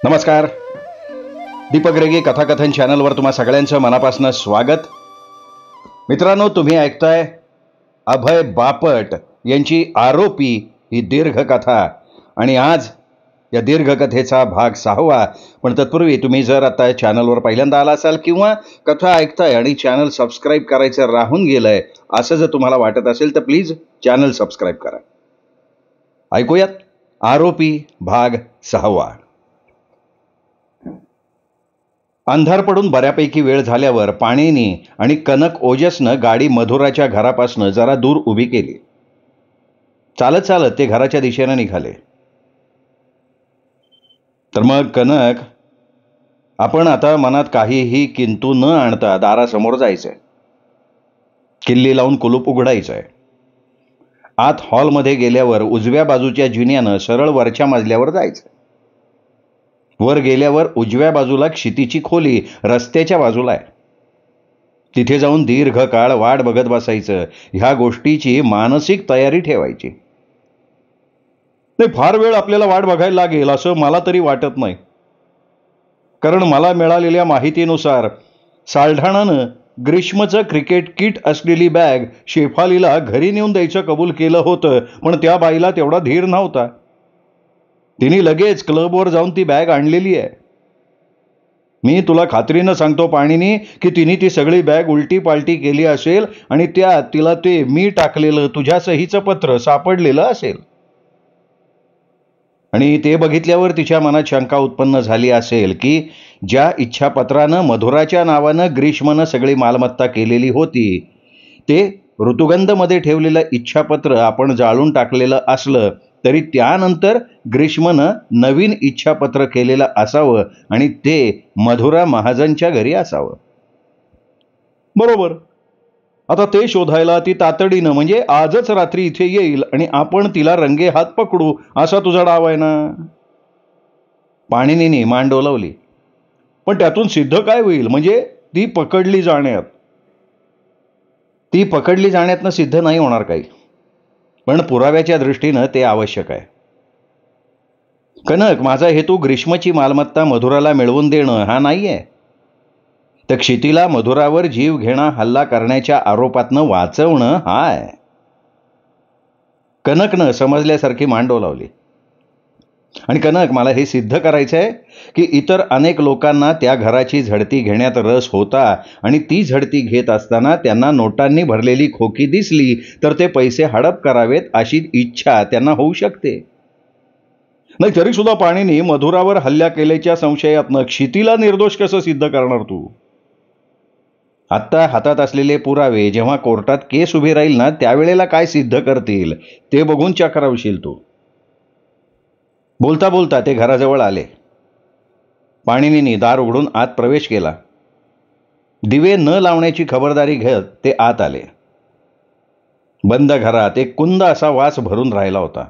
नमस्कार. दीपक रेगे कथाकथन चॅनलवर तुम्हा सगळ्यांचं मनापासून स्वागत. मित्रांनो, तुम्ही ऐकताय अभय बापट यांची आरोपी ही दीर्घकथा आणि आज या दीर्घकथेचा भाग 6. पण तत्पूर्वी तुम्ही जर आता चॅनलवर पहिल्यांदा आला असाल किंवा कथा ऐकताय आणि चॅनल सबस्क्राईब करायचं राहून गेलंय असं जर तुम्हाला वाटत असेल तर प्लीज चॅनल सबस्क्राईब करा. ऐकूयात आरोपी भाग 6. अंधार पडून बऱ्यापैकी वेळ झाल्यावर पाणीनी आणि कनक ओजसनं गाडी मधुराच्या घरापासून जरा दूर उभी केली. चालत चालत ते घराच्या दिशेनं निघाले. तर मग कनक, आपण आता मनात काहीही किंतु न आणता दारासमोर जायचंय. किल्ली लावून कुलूप उघडायचंय. आत हॉलमध्ये गेल्यावर उजव्या बाजूच्या जिन्यानं सरळ वरच्या मजल्यावर जायचं. वर गेल्यावर उजव्या बाजूला क्षितीची खोली रस्त्याच्या बाजूला आहे. तिथे जाऊन दीर्घ काळ वाट बघत बसायचं. ह्या गोष्टीची मानसिक तयारी ठेवायची. नाही, फार वेळ आपल्याला वाट बघायला लागेल असं मला तरी वाटत नाही. कारण मला मिळालेल्या माहितीनुसार साल्ढाणानं ग्रीष्मचं क्रिकेट किट असलेली बॅग शेफालीला घरी नेऊन द्यायचं कबूल केलं होतं, पण त्या बाईला तेवढा धीर नव्हता. तिने लगेच क्लबवर जाऊन ती बॅग आणलेली आहे. मी तुला खात्रीनं सांगतो पाणीनी की तिने ती सगळी बॅग उलटी पालटी केली असेल आणि त्यात तिला ते मी टाकलेलं तुझ्या सहीचं पत्र सापडलेलं असेल. आणि ते बघितल्यावर तिच्या मनात शंका उत्पन्न झाली असेल की ज्या इच्छापत्रानं मधुराच्या नावानं ग्रीष्मनं सगळी मालमत्ता केलेली होती ते ऋतुगंधमध्ये ठेवलेलं इच्छापत्र आपण जाळून टाकलेलं असलं तरी त्यानंतर ग्रीष्मनं नवीन इच्छापत्र केलेलं असावं आणि ते मधुरा महाजनच्या घरी असावं. बरोबर. आता ते शोधायला ती तातडीनं म्हणजे आजच रात्री इथे येईल आणि आपण तिला रंगे हात पकडू असा तुझा डाव आहे ना. पाणिनीने मान डोलावली. पण त्यातून सिद्ध काय होईल? म्हणजे ती पकडली जाण्यातनं सिद्ध नाही होणार काही, पण पुराव्याच्या दृष्टीनं ते आवश्यक आहे. कनक, माझा हेतू ग्रीष्मची मालमत्ता मधुराला मिळवून देणं हा नाहीये. तर क्षितीला मधुरावर जीव घेणा हल्ला करण्याच्या आरोपातनं वाचवणं हा आहे. कनकनं समजल्यासारखी मान डोलावली. आणि कनक, मला हे सिद्ध करायचं आहे की इतर अनेक लोकांना त्या घराची झडती घेण्यात रस होता आणि ती झडती घेत असताना त्यांना नोटांनी भरलेली खोकी दिसली तर ते पैसे हडप करावेत अशी इच्छा त्यांना होऊ शकते. नाही तरी सुद्धा पाणीनी मधुरावर हल्ला केल्याच्या संशयातनं क्षितीला निर्दोष कसं सिद्ध करणार तू? आत्ता हातात असलेले पुरावे जेव्हा कोर्टात केस उभी राहील ना त्यावेळेला काय सिद्ध करतील ते बघून चक्रावशील तू. बोलता बोलता ते घराजवळ आले. पाणिनीने दार उघडून आत प्रवेश केला. दिवे न लावण्याची खबरदारी घेत ते आत आले. बंद घरात एक कुंद असा वास भरून राहिला होता.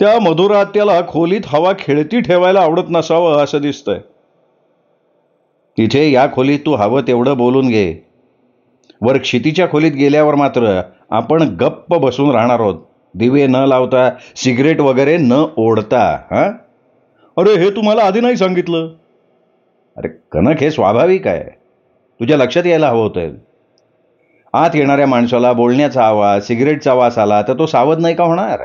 त्या मधुरा त्याला खोलीत हवा खेळती ठेवायला आवडत नसावं असं दिसतंय. तिथे या खोलीत तू हवं तेवढं बोलून घे. वर क्षितीच्या खोलीत गेल्यावर मात्र आपण गप्प बसून राहणार आहोत, दिवे न लावता, सिगरेट वगैरे न ओढता. हा, अरे हे तुम्हाला आधी नाही सांगितलं. अरे कनक, हे स्वाभाविक आहे. तुझ्या लक्षात यायला हवं होतं. आत येणाऱ्या माणसाला बोलण्याचा आवाज, सिगरेटचा वास आला तर तो सावध नाही का होणार?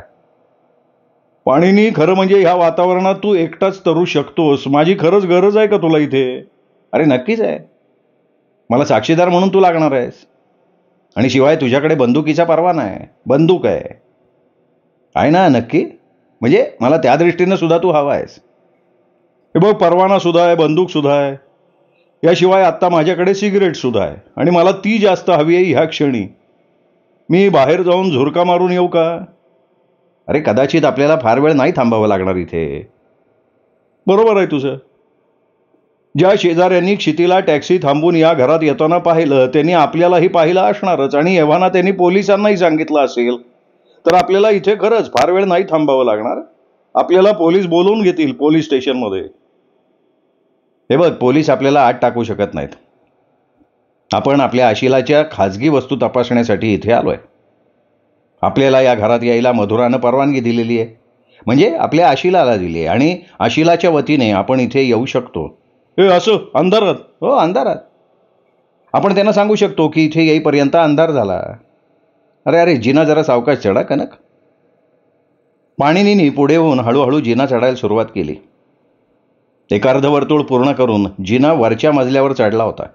पाणीनी, खरं म्हणजे ह्या वातावरणात तू एकटाच तरू शकतोस. माझी खरंच गरज आहे का तुला इथे? अरे नक्कीच आहे. मला साक्षीदार म्हणून तू लागणार आहेस. आणि शिवाय तुझ्याकडे बंदुकीचा परवाना आहे. बंदूक आहे ना? नक्की. म्हणजे मला त्या दृष्टीनं सुद्धा तू हवा आहेस. हे बघ, परवाना सुद्धा आहे, बंदूक सुद्धा आहे. याशिवाय आत्ता माझ्याकडे सिगरेट सुद्धा आहे आणि मला ती जास्त हवी आहे ह्या क्षणी. मी बाहेर जाऊन झुरका मारून येऊ का? अरे कदाचित आपल्याला फार वेळ नाही थांबावं लागणार इथे. बरोबर आहे तुझं. ज्या शेजाऱ्यांनी क्षितीला टॅक्सी थांबून या घरात येताना पाहिलं त्यांनी आपल्यालाही पाहिलं असणारच आणि एव्हाना त्यांनी पोलिसांनाही सांगितलं असेल तर आपल्याला इथे खरंच फार वेळ नाही थांबावं लागणार. आपल्याला पोलीस बोलवून घेतील पोलीस स्टेशनमध्ये. हे बघ, पोलीस आपल्याला आत टाकू शकत नाहीत. आपण आपल्या आशिलाच्या खाजगी वस्तू तपासण्यासाठी इथे आलोय. आपल्याला या घरात यायला मधुरानं परवानगी दिलेली आहे. म्हणजे आपल्या आशिलाला दिली आणि आशिलाच्या वतीने आपण इथे येऊ शकतो. हे असं अंधारात? हो, अंधारात. आपण त्यांना सांगू शकतो की इथे येईपर्यंत अंधार झाला. अरे अरे, जिना जरा सावकाश चढा कनक. पाणिनीनी पुढे होऊन हळूहळू जिना चढायला सुरुवात केली. एक अर्धवर्तुळ पूर्ण करून जिना वरच्या मजल्यावर चढला होता.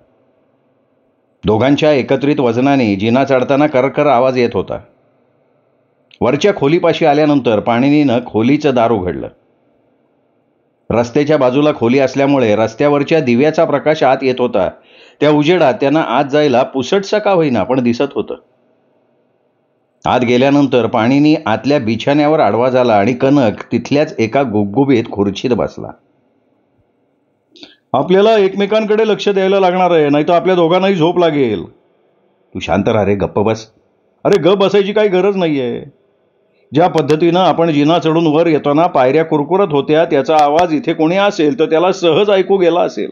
दोघांच्या एकत्रित वजनाने जिना चढताना करकर आवाज येत होता. वरच्या खोलीपाशी आल्यानंतर पाणिनीनं खोलीचं दार उघडलं. रस्त्याच्या बाजूला खोली असल्यामुळे रस्त्यावरच्या दिव्याचा प्रकाश आत येत होता. त्या उजेडात त्यांना आत जायला पुसटसा का होईना पण दिसत होतं. आत गेल्यानंतर पाणिनी आतल्या बिछाण्यावर आडवा झाला आणि कनक तिथल्याच एका गुबगुबीत खुर्चीत बसला. आपल्याला एकमेकांकडे लक्ष द्यायला लागणार आहे, नाही तर आपल्या दोघांनाही झोप लागेल. तू शांत राहा रे, गप्प बस. अरे गप बसायची काही गरज नाहीये. ज्या पद्धतीनं आपण जिना चढून वर येताना पायऱ्या कुरकुरत होत्या त्याचा आवाज इथे कोणी असेल तर त्याला सहज ऐकू गेला असेल.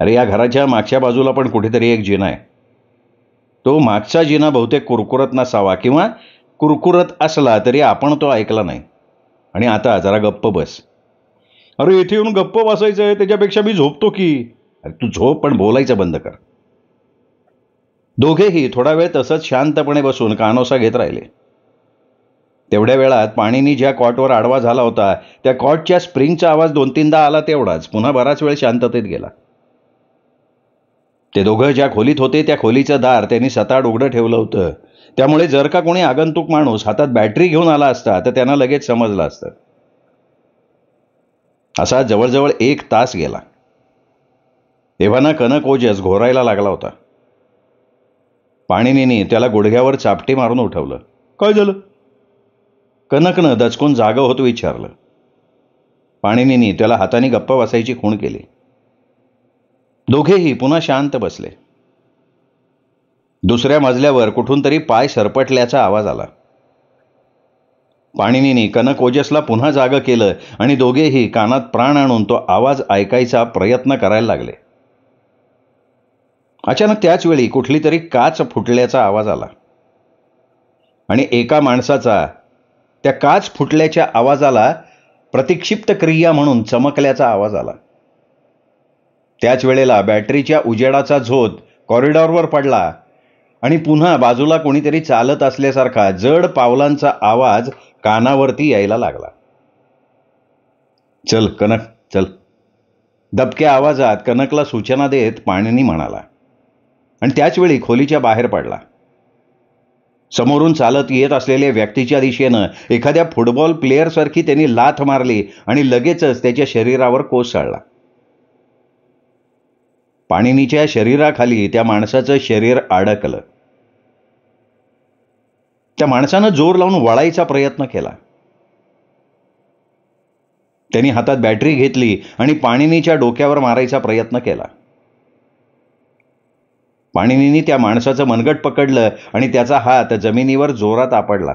अरे या घराच्या मागच्या बाजूला पण कुठेतरी एक जिना आहे. तो मागचा जिना बहुतेक कुरकुरत नसावा किंवा कुरकुरत असला तरी आपण तो ऐकला नाही. आणि आता जरा गप्प बस. अरे इथे येऊन गप्प बसायचं आहे, त्याच्यापेक्षा मी झोपतो की. अरे तू झोप, पण बोलायचं बंद कर. दोघेही थोडा वेळ तसंच शांतपणे बसून कानोसा घेत राहिले. तेवढ्या वेळात पाणिनी ज्या कॉटवर आडवा झाला होता त्या कॉटच्या स्प्रिंगचा आवाज 2-3दा आला. तेवढाच पुन्हा बराच वेळ शांततेत गेला. ते दोघं ज्या खोलीत होते त्या खोलीचं दार त्यांनी सताड उघडं ठेवलं होतं. त्यामुळे जर का कोणी आगंतुक माणूस हातात बॅटरी घेऊन आला असता तर त्यांना लगेच समजलं असतं. असा जवळजवळ 1 तास गेला. तेव्हा कनक ओजस घोरायला लागला होता. पाणिनीने त्याला गुडघ्यावर चापटी मारून उठवलं. काय झालं? कनकनं दचकून जागं होत विचारलं. पाणिनीने त्याला हाताने गप्प बसायची खूण केली. दोघेही पुन्हा शांत बसले. दुसऱ्या मजल्यावर कुठून तरी पाय सरपटल्याचा आवाज आला. पाणिनीने कनक ओजसला पुन्हा जागं केलं आणि दोघेही कानात प्राण आणून तो आवाज ऐकायचा प्रयत्न करायला लागले. अचानक त्याच वेळी कुठली तरी काच फुटल्याचा आवाज आला आणि एका माणसाचा त्या काच फुटल्याच्या आवाजाला प्रतिक्षिप्त क्रिया म्हणून चमकल्याचा आवाज आला. त्याच वेळेला बॅटरीच्या उजेडाचा झोत कॉरिडॉरवर पडला आणि पुन्हा बाजूला कोणीतरी चालत असल्यासारखा जड पावलांचा आवाज कानावरती यायला लागला. चल कनक चल. दबक्या आवाजात कनकला सूचना देत पाणिनी म्हणाला आणि त्याच वेळी खोलीच्या बाहेर पडला. समोरून चालत येत असलेल्या व्यक्तीच्या दिशेनं एखाद्या फुटबॉल प्लेअरसारखी त्यांनी लाथ मारली आणि लगेचच त्याच्या शरीरावर कोसळला. पाणिनीच्या शरीराखाली त्या माणसाचं शरीर अडकलं. त्या माणसानं जोर लावून वळायचा प्रयत्न केला. त्यांनी हातात बॅटरी घेतली आणि पाणिनीच्या डोक्यावर मारायचा प्रयत्न केला. पाणिनीने त्या माणसाचं मनगट पकडलं आणि त्याचा हात जमिनीवर जोरात आपडला.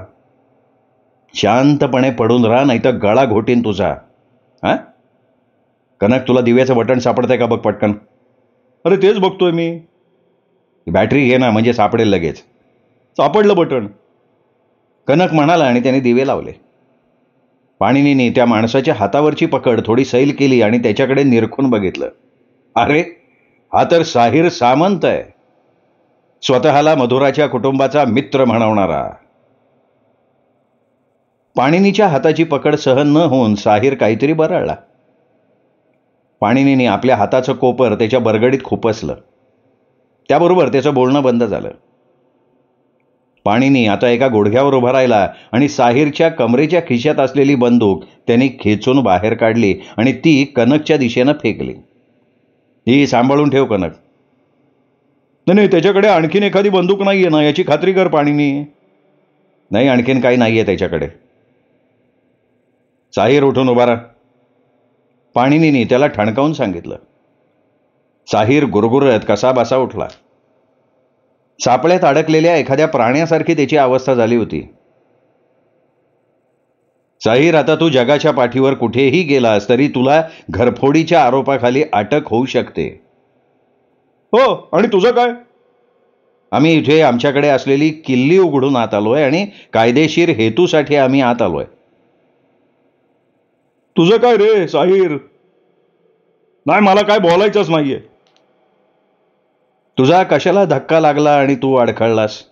शांतपणे पडून राहा, नाही तर गळा घोटीन तुझा. हा कनक, तुला दिव्याचं बटन सापडतंय का बघ पटकन. अरे तेच बघतोय मी. बॅटरी घे ना, म्हणजे सापडेल लगेच. सापडलं बटन, कनक म्हणाला आणि त्याने दिवे लावले. पाणिनीने त्या माणसाच्या हातावरची पकड थोडी सैल केली आणि त्याच्याकडे निरखून बघितलं. अरे हा तर साहिर सामंत आहे, स्वतःला मधुराच्या कुटुंबाचा मित्र म्हणवणारा. पाणिनीच्या हाताची पकड सहन न होऊन साहिर काहीतरी बरळला. पाणिनीने आपल्या हाताचं कोपर त्याच्या बरगडीत खुपसलं. त्याबरोबर त्याचं बोलणं बंद झालं. पाणिनी आता एका गुडघ्यावर उभा राहिला आणि साहिरच्या कमरेच्या खिशात असलेली बंदूक त्यांनी खेचून बाहेर काढली आणि ती कनकच्या दिशेनं फेकली. ही सांभाळून ठेव कनक. नाही, त्याच्याकडे आणखीन एखादी बंदूक नाहीये ना, याची खात्री कर पाणिनी. नाही, आणखीन काही नाहीये त्याच्याकडे. साहिर उठून उभा राहा, पाणिनीने त्याला ठणकावून सांगितलं. साहिर गुरगुरत कसा बसा उठला. सापळ्यात अडकलेल्या एखाद्या प्राण्यासारखी त्याची अवस्था झाली होती. साहिर, आता तू जगाच्या पाठीवर कुठेही गेलास तरी तुला घरफोडीच्या आरोपाखाली अटक होऊ शकते. हो, आणि तुझं काय? आम्ही इथे आमच्याकडे असलेली किल्ली उघडून आत आलोय आणि कायदेशीर हेतूसाठी आम्ही आत आलोय. तुझं काय रे साहिर? नाही, मला काय बोलायचंच नाहीये. तुझा कशाला धक्का लागला आणि तू अडखळलास?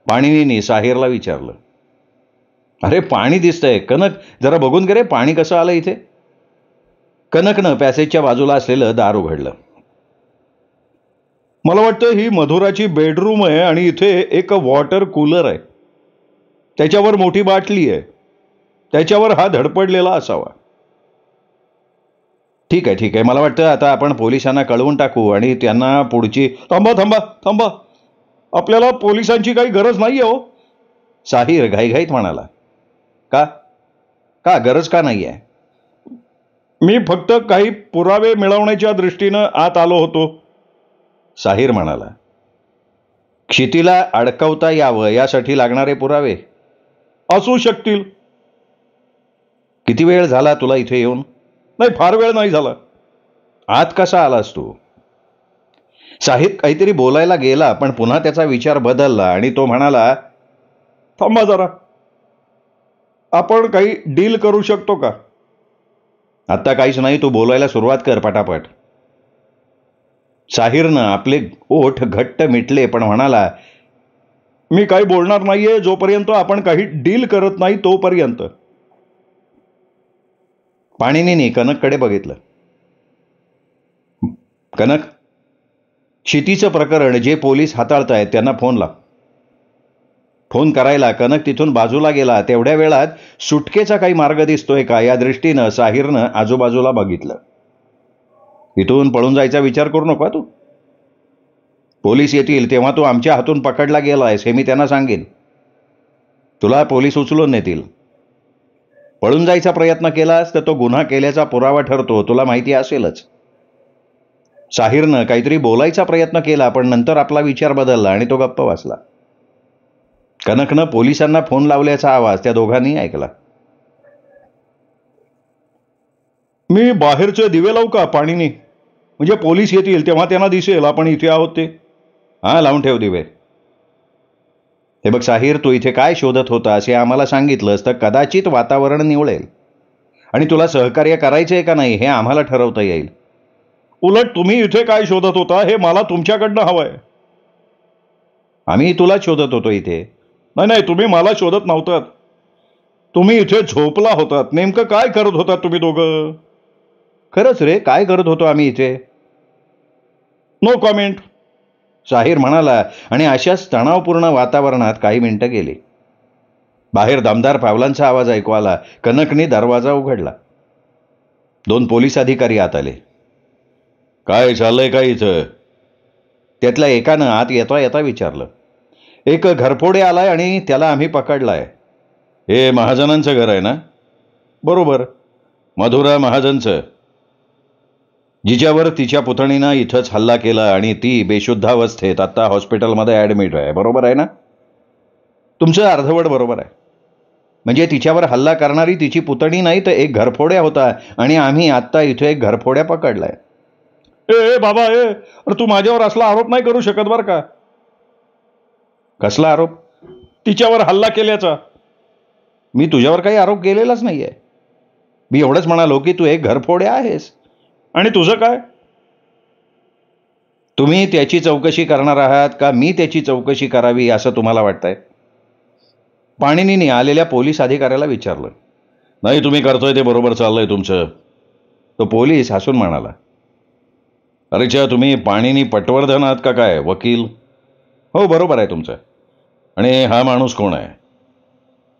पाणिनीने साहिरला विचारलं. अरे पाणी दिसतंय कनक, जरा बघून गे रे पाणी कसं आलं इथे. कनकनं पॅसेजच्या बाजूला असलेलं दार उघडलं. मला वाटतं ही मधुराची बेडरूम आहे आणि इथे एक वॉटर कूलर आहे. त्याच्यावर मोठी बाटली आहे. त्याच्यावर हा धडपडलेला असावा. ठीक आहे ठीक आहे, मला वाटतं आता आपण पोलिसांना कळवून टाकू आणि त्यांना पुढची. थांबा थांबा थांबा, आपल्याला पोलिसांची काही गरज नाहीये हो. साहिर घाईघाईत म्हणाला. का का गरज का नाही आहे? मी फक्त काही पुरावे मिळवण्याच्या दृष्टीनं आत आलो होतो. साहिर म्हणाला. क्षितीला अडकवता यावं यासाठी लागणारे पुरावे असू शकतील. किती वेळ झाला तुला इथे येऊन? नाही, फार वेळ नाही झाला. आत कसा आलास तू? साहिर काहीतरी बोलायला गेला पण पुन्हा त्याचा विचार बदलला आणि तो म्हणाला, थांबा जरा, आपण काही डील करू शकतो का? आत्ता काहीच नाही, तू बोलायला सुरुवात कर पटापट. साहिरनं आपले ओठ घट्ट मिटले पण म्हणाला, मी काही बोलणार नाहीये जोपर्यंत आपण काही डील करत नाही तोपर्यंत. पाणिनीने कनककडे बघितलं. कनक, क्षितीचं प्रकरण जे पोलीस हाताळतायत त्यांना फोन लाव. फोन करायला कनक तिथून बाजूला गेला. तेवढ्या वेळात सुटकेचा काही मार्ग दिसतोय का या दृष्टीनं साहिरनं आजूबाजूला बघितलं. इथून पळून जायचा विचार करू नका तू. पोलीस येतील तेव्हा तू आमच्या हातून पकडला गेलायस हे मी त्यांना सांगेन. तुला पोलीस उचलून नेतील. पळून जायचा प्रयत्न केलास तर तो गुन्हा केल्याचा पुरावा ठरतो, तुला माहिती असेलच. साहिरनं काहीतरी बोलायचा प्रयत्न केला पण नंतर आपला विचार बदलला आणि तो गप्प बसला. कनकनं पोलिसांना फोन लावल्याचा आवाज त्या दोघांनी ऐकला. मी बाहेरचे दिवे लावू का पाणीनी? म्हणजे पोलीस येतील तेव्हा त्यांना दिसेल आपण इथे आहोत ते. हां, लावून ठेव दिवे. हे बघ साहिर, तू इथे काय शोधत होतास हे आम्हाला सांगितलंस तर कदाचित वातावरण निवळेल आणि तुला सहकार्य करायचंय का नाही हे आम्हाला ठरवता येईल. उलट तुम्ही इथे काय शोधत होता हे मला तुमच्याकडनं हवंय. आम्ही तुला शोधत होतो इथे. नाही नाही, तुम्ही मला शोधत नव्हतात. तुम्ही इथे झोपला होतात. नेमकं काय करत होतात तुम्ही दोघं? खरंच रे, काय करत होतो आम्ही इथे? नो कॉमेंट, साहिर म्हणाला आणि अशाच तणावपूर्ण वातावरणात काही मिनिटं गेली. बाहेर दमदार पावलांचा आवाज ऐकू आला. कनकने दरवाजा उघडला. 2 पोलीस अधिकारी आत आले. काय चाललंय का इथं? त्यातल्या एकानं आत येता येता विचारलं. एक घरफोडे आलाय आणि त्याला आम्ही पकडलाय. हे महाजनांचं घर आहे ना? बरोबर, मधुरा महाजनचं, जिच्यावर तिच्या पुतणीनं इथंच हल्ला केला आणि ती बेशुद्धावस्थेत आत्ता हॉस्पिटलमध्ये ॲडमिट आहे. बरोबर आहे ना? तुमचं अर्धवट बरोबर आहे. म्हणजे तिच्यावर हल्ला करणारी तिची पुतणी नाही तर एक घरफोड्या होता आणि आम्ही आत्ता इथे एक घरफोड्या पकडलाय. ए बाबा, अरे तू माझ्यावर असला आरोप नाही करू शकत बरं का. कसला आरोप? तिच्यावर हल्ला केल्याचा. मी तुझ्यावर काही आरोप केलेलाच नाहीये. मी एवढंच म्हणालो की तू एक घरफोड्या आहेस. आणि तुझं काय? तुम्ही त्याची चौकशी करणार आहात का मी त्याची चौकशी करावी असं तुम्हाला वाटतंय? पाणिनीने आलेल्या पोलीस अधिकाऱ्याला विचारलं. नाही, तुम्ही करतोय ते बरोबर चाललंय तुमचं. तो पोलीस हसून म्हणाला. अरेच्या, तुम्ही पाणिनी पटवर्धन आहात का काय, वकील? हो, बरोबर आहे तुमचं. आणि हा माणूस कोण आहे?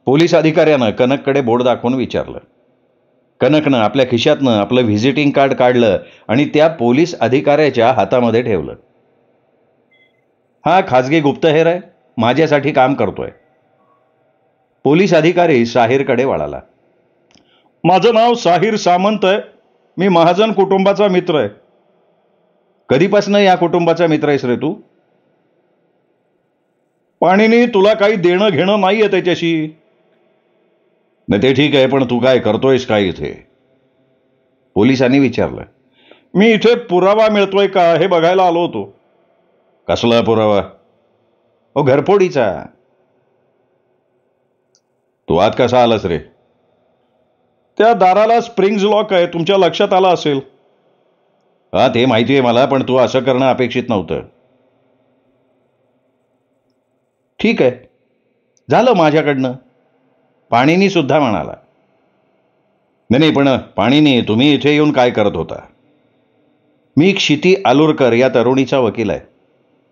पोलीस अधिकाऱ्यानं कनककडे बोट दाखवून विचारलं. कनकनं आपल्या खिशातनं आपलं व्हिजिटिंग कार्ड काढलं आणि त्या पोलीस अधिकाऱ्याच्या हातामध्ये ठेवलं. हा खाजगी गुप्तहेर आहे, माझ्यासाठी काम करतोय. पोलीस अधिकारी साहिरकडे वळाला. माझं नाव साहिर सामंत आहे. मी महाजन कुटुंबाचा मित्र आहे. कधीपासून या कुटुंबाचा मित्र आहेस रे तू? पाणीनी, तुला काही देणं घेणं नाहीये त्याच्याशी. नाही ते ठीक आहे, पण तू काय करतोयस काय इथे? पोलिसांनी विचारलं. मी इथे पुरावा मिळतोय का हे बघायला आलो होतो. कसला पुरावा? घरफोडीचा. तू आत कसा आलास रे? त्या दाराला स्प्रिंग्ज लॉक आहे, तुमच्या लक्षात आलं असेल. हा, ते माहिती आहे मला, पण तू असं करणं अपेक्षित नव्हतं. ठीक आहे, झालं माझ्याकडनं. पाणीनी सुद्धा म्हणाला. नाही, पण पाणीनी, तुम्ही इथे येऊन काय करत होता? मी क्षिती आलुरकर या तरुणीचा वकील आहे.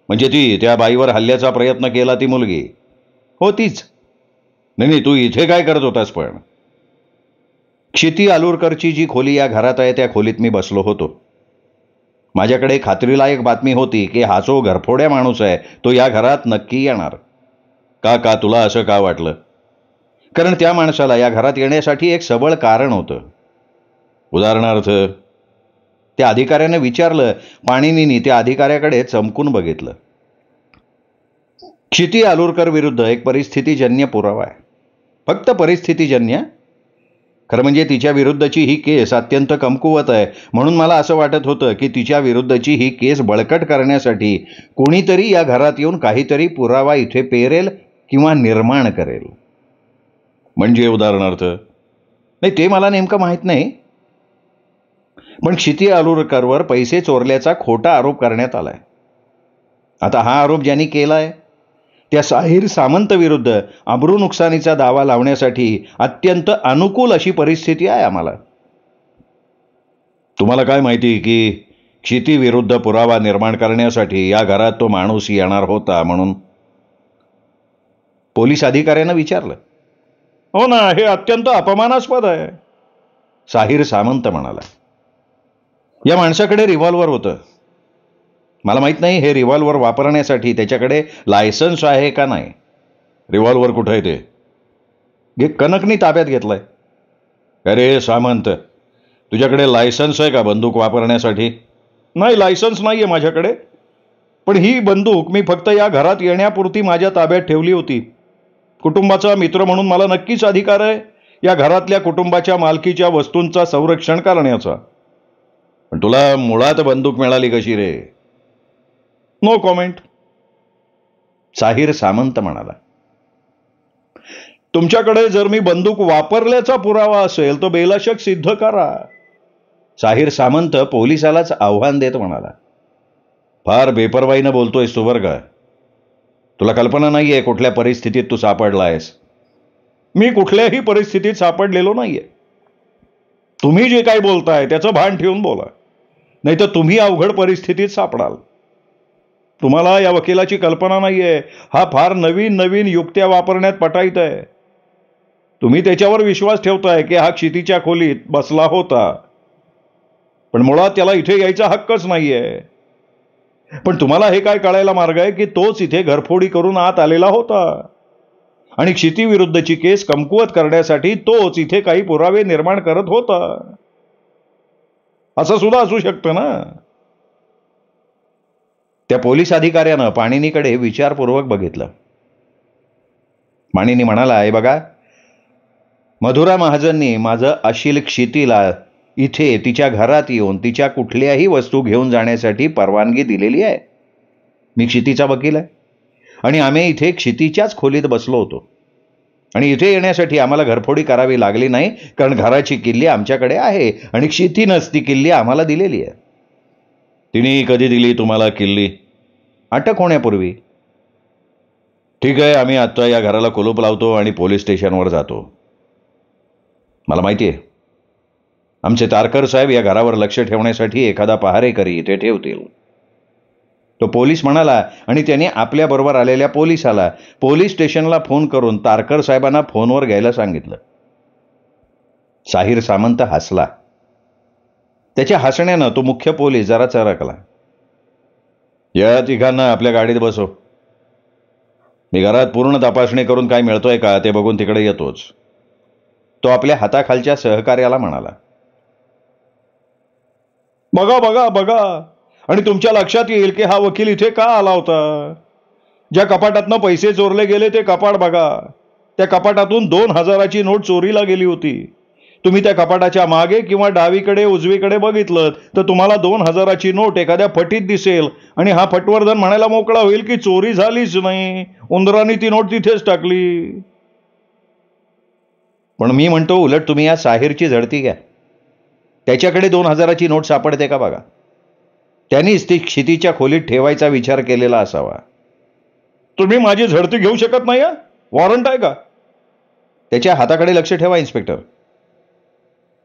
म्हणजे ती त्या बाईवर हल्ल्याचा प्रयत्न केला ती मुलगी? हो, तीच. नाही, तू इथे काय करत होतास पण? क्षिती आलुरकरची जी खोली या घरात आहे त्या खोलीत मी बसलो होतो. माझ्याकडे खात्रीलायक बातमी होती की हा जो घरफोड्या माणूस आहे तो या घरात नक्की येणार. का तुला असं का वाटलं? कारण त्या माणसाला या घरात येण्यासाठी एक सबळ कारण होतं. उदाहरणार्थ? त्या अधिकाऱ्याने विचारलं. पाणिनीनी त्या अधिकाऱ्याकडे चमकून बघितलं. क्षिती आलुरकर विरुद्ध एक परिस्थितीजन्य पुरावा आहे. फक्त परिस्थितीजन्य. खरं म्हणजे तिच्या विरुद्धची ही केस अत्यंत कमकुवत आहे, म्हणून मला असं वाटत होतं की तिच्या विरुद्धची ही केस बळकट करण्यासाठी कोणीतरी या घरात येऊन काहीतरी पुरावा इथे पेरेल किंवा निर्माण करेल. म्हणजे उदाहरणार्थ? नाही, ते मला नेमकं माहीत नाही. पण क्षिती आलुरकरवर पैसे चोरल्याचा खोटा आरोप करण्यात आलाय. आता हा आरोप ज्यांनी केलाय त्या साहिर सामंत विरुद्ध अब्रू नुकसानीचा दावा लावण्यासाठी अत्यंत अनुकूल अशी परिस्थिती आहे आम्हाला. तुम्हाला काय माहिती की क्षिती विरुद्ध पुरावा निर्माण करण्यासाठी या घरात तो माणूस येणार होता म्हणून? पोलीस अधिकाऱ्यानं विचारलं. हो ना, हे अत्यंत अपमानास्पद आहे, साहिर सामंत म्हणाला. या माणसाकडे रिव्हॉल्वर होतं. मला माहित नाही हे रिव्हॉल्वर वापरण्यासाठी त्याच्याकडे लायसन्स आहे का नाही. रिव्हॉल्वर कुठं आहे ते? कनकनी ताब्यात घेतलंय. अरे सामंत, तुझ्याकडे लायसन्स आहे का बंदूक वापरण्यासाठी? नाही, लायसन्स नाही आहे माझ्याकडे. पण ही बंदूक मी फक्त या घरात येण्यापुरती माझ्या ताब्यात ठेवली होती. कुटुंबाचा मित्र म्हणून मला नक्कीच अधिकार आहे या घरातल्या कुटुंबाच्या मालकीच्या वस्तूंचा संरक्षण करण्याचा. पण तुला मुळात बंदूक मिळाली कशी रे? नो कॉमेंट, साहिर सामंत म्हणाला. तुमच्याकडे जर मी बंदूक वापरल्याचा पुरावा असेल तर बेलाशक सिद्ध करा, साहिर सामंत पोलिसालाच आव्हान देत म्हणाला. फार बेपर्वाईनं बोलतोयस तू बरं का. तुला कल्पना नाहीये कुठल्या परिस्थितीत तू सापडलायस. मी कुठल्याही परिस्थितीत सापडलेलो नाहीये. तुम्ही जे काय बोलताय त्याचं भान ठेवून बोला, नाही तर तुम्ही अवघड परिस्थितीत सापडाल. तुम्हाला या वकिलाची कल्पना नाहीये. हा फार नवीन नवीन युक्त्या वापरण्यात पटाईत आहे. तुम्ही त्याच्यावर विश्वास ठेवताय की हा क्षितीच्या खोलीत बसला होता, पण मुळात त्याला इथे यायचा हक्कच नाहीये. पण तुम्हाला हे काय कळायला मार्ग आहे की तोच इथे घरफोडी करून आत आलेला होता आणि क्षिती विरुद्धची केस कमकुवत करण्यासाठी तोच इथे काही पुरावे निर्माण करत होता. असं सुद्धा असू शकतं ना. त्या पोलीस अधिकाऱ्यानं पाणिनीकडे विचारपूर्वक बघितलं. पाणिनी म्हणाला, हे बघा, मधुरा महाजननी माझं अशील क्षितीला इथे तिच्या घरात येऊन तिच्या कुठल्याही वस्तू घेऊन जाण्यासाठी परवानगी दिलेली आहे. मी क्षितीचा वकील आहे आणि आम्ही इथे क्षितीच्याच खोलीत बसलो होतो आणि इथे येण्यासाठी आम्हाला घरफोडी करावी लागली नाही, कारण घराची किल्ली आमच्याकडे आहे आणि क्षितीनंच ती किल्ली आम्हाला दिलेली आहे. तिने कधी दिली तुम्हाला किल्ली? अटक होण्यापूर्वी. ठीक आहे, आम्ही आत्ता या घराला कुलूप लावतो आणि पोलीस स्टेशनवर जातो. मला माहिती आहे आमचे तारकर साहेब या घरावर लक्ष ठेवण्यासाठी एखादा पहारेकरी इथे ठेवतील, तो पोलीस म्हणाला आणि त्याने आपल्याबरोबर आलेल्या पोलिसाला पोलीस स्टेशनला फोन करून तारकर साहेबांना फोनवर घ्यायला सांगितलं. साहिर सामंत हसला. त्याच्या हसण्यानं तो मुख्य पोलीस जरा चरकला. या तिघांना आपल्या गाडीत बसव. मी घरात पूर्ण तपासणी करून काय मिळतोय का ते बघून तिकडे येतोच, तो आपल्या हाताखालच्या सहकार्याला म्हणाला. बघा बघा बघा, आणि तुमच्या लक्षात येईल की हा वकील इथे का आला होता. ज्या कपाटातनं पैसे चोरले गेले ते कपाट बघा. त्या कपाटातून 2000ची नोट चोरीला गेली होती. तुम्ही त्या कपाटाच्या मागे किंवा डावीकडे उजवीकडे बघितलं तर तुम्हाला 2,000ची नोट एखाद्या फटीत दिसेल आणि हा पटवर्धन म्हणायला मोकळा होईल की चोरी झालीच नाही, उंदराने ती नोट तिथेच टाकली. पण मी म्हणतो उलट तुम्ही या साहिरची झडती घ्या. त्याच्याकडे 2,000ची नोट सापडते का बघा. त्यांनीच ती क्षितीच्या खोलीत ठेवायचा विचार केलेला असावा. तुम्ही माझी झडती घेऊ शकत नाही? वॉरंट आहे का? त्याच्या हाताकडे लक्ष ठेवा इन्स्पेक्टर.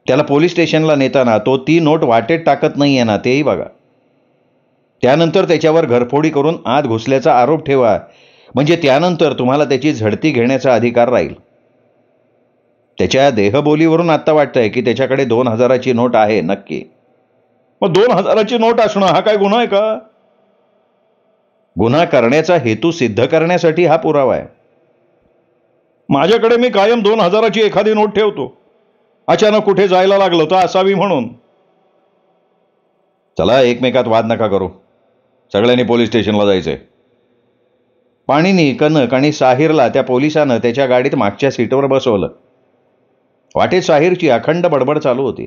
त्याला पोलीस स्टेशनला नेताना तो ती नोट वाटेत टाकत नाहीये ना, तेही बघा. त्यानंतर त्याच्यावर घरफोडी करून आत घुसल्याचा आरोप ठेवा, म्हणजे त्यानंतर तुम्हाला त्याची झडती घेण्याचा अधिकार राहील. त्याच्या देहबोलीवरून आत्ता वाटतंय की त्याच्याकडे 2,000ची नोट आहे नक्की. मग 2,000ची नोट असणं हा काय गुन्हा आहे का? गुन्हा करण्याचा हेतू सिद्ध करण्यासाठी हा पुरावा आहे. माझ्याकडे मी कायम 2,000ची एखादी नोट ठेवतो. अचानक कुठे जायला लागलं तर असावी म्हणून. चला एकमेकात वाद नका करू. सगळ्यांनी पोलीस स्टेशनला जायचंय. पाणीनी, कनक आणि साहिरला त्या पोलिसानं त्याच्या गाडीत मागच्या सीटवर बसवलं. वाटेत साहिरची अखंड बडबड चालू होती.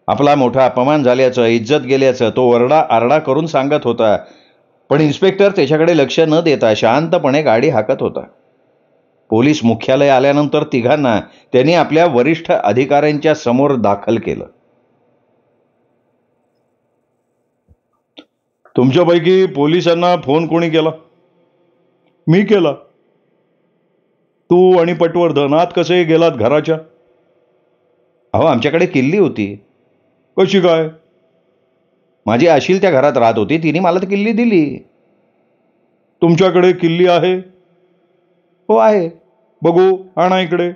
आपला मोठा अपमान झाल्याचं, इज्जत गेल्याचं तो ओरडा आरडा करून सांगत होता. पण इन्स्पेक्टर त्याच्याकडे लक्ष न देता शांतपणे गाडी हाकत होता. पोलीस मुख्यालय आल्यानंतर तिघांना त्यांनी आपल्या वरिष्ठ अधिकाऱ्यांच्या समोर दाखल केलं. तुमच्यापैकी पोलिसांना फोन कोणी केला? मी केला. तू आणि पटवर्धन आत कसे गेलात घराच्या? अहो, आमच्याकडे किल्ली होती. कशी काय? माझी अशील त्या घरात राहत होती, तिने मला ती किल्ली दिली. तुमच्याकडे किल्ली आहे? हो आहे. बघू, आणा इकडे.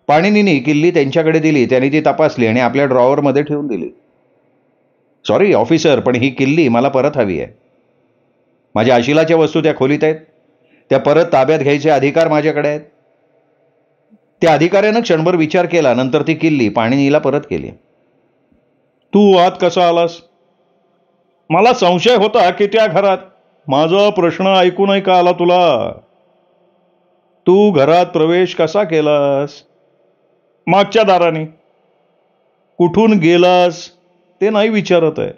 पाणिनीने किल्ली त्यांच्याकडे दिली. त्यांनी ती तपासली आणि आपल्या ड्रॉवरमध्ये ठेवून दिली. सॉरी ऑफिसर, पण ही किल्ली मला परत हवी आहे. माझ्या अशिलाच्या वस्तू त्या खोलीत आहेत. त्या परत ताब्यात घ्यायचे अधिकार माझ्याकडे आहेत. त्या अधिकाऱ्यानं क्षणभर विचार केला. नंतर ती किल्ली पाणिनीला परत केली. तू आत कसा आलास? मला संशय होता की त्या घरात. माझा प्रश्न ऐकू नाही का आला तुला? तू घरात प्रवेश कसा केलास? मागच्या दाराने. कुठून गेलास ते नाही विचारत आहे.